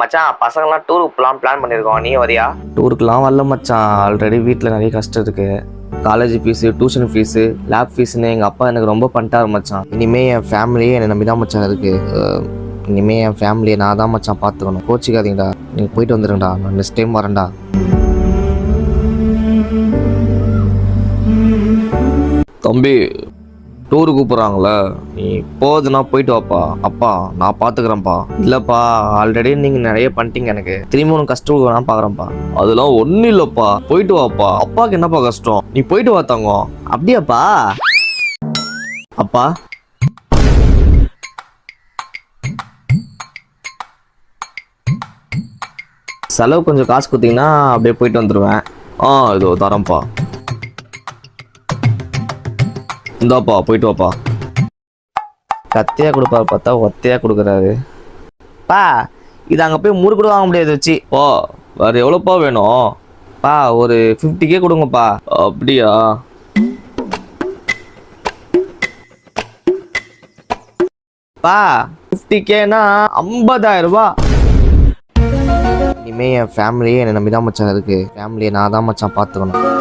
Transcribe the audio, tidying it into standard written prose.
மச்சான் பசங்களாம் டூருக்கு போகலாம் பிளான் பண்ணியிருக்கோம், நீ வரியா? டூருக்குலாம் வரல மச்சான். ஆல்ரெடி வீட்டில் நிறைய கஷ்டம் இருக்கு. College fees, tuition fees, lab ஃபீஸுன்னு எங்கள் அப்பா எனக்கு ரொம்ப பண்ணிட்டாரு மச்சான். இனிமேல் என் ஃபேமிலியே என்னை நம்பி தான் மச்சான் இருக்கு. இனிமேல் என் ஃபேமிலியை நான் தான் மச்சான் பார்த்துக்கணும். கோச்சிக்காதீங்கடா, நீங்கள் போயிட்டு வந்துடுங்கடா. நான் நெக்ஸ்ட் டைம் வரேன்டா. தம்பி, டூரு கூப்பிட்றாங்களே, நீ போகுதுன்னா போயிட்டு வாப்பா. அப்பா நான் பார்த்துக்கிறேன்ப்பா. இல்லைப்பா, ஆல்ரெடி நீங்கள் நிறைய பண்ணிட்டீங்க, எனக்கு திரும்பி ஒன்று கஷ்டம் வேணா பார்க்குறேன்ப்பா. அதெல்லாம் ஒன்றும் இல்லைப்பா, போயிட்டு வாப்பா. அப்பாவுக்கு என்னப்பா கஷ்டம், நீ போயிட்டு வா தங்கம். அப்படியாப்பா? அப்பா செலவு கொஞ்சம் காசு கொடுத்தீங்கன்னா அப்படியே போயிட்டு வந்துடுவேன். இதோ தரேன்ப்பா. இந்தாப்பா, போயிட்டு வாப்பா. கத்தையா கொடுப்பாரு பார்த்தா ஒத்தையா கொடுக்குறாரு. பா, இது அங்கே போய் முறு கூட வாங்க முடியாது வச்சு. வேற எவ்வளோப்பா வேணும்? பா, ஒரு 50K கொடுங்கப்பா. அப்படியா? பா, 50Kனா 50,000 ரூபாய். இனிமே என் ஃபேமிலியே என்னை நம்பி தான் மச்சான் இருக்கு. ஃபேமிலியை நான் தான் மச்சான் பார்த்துக்கணும்.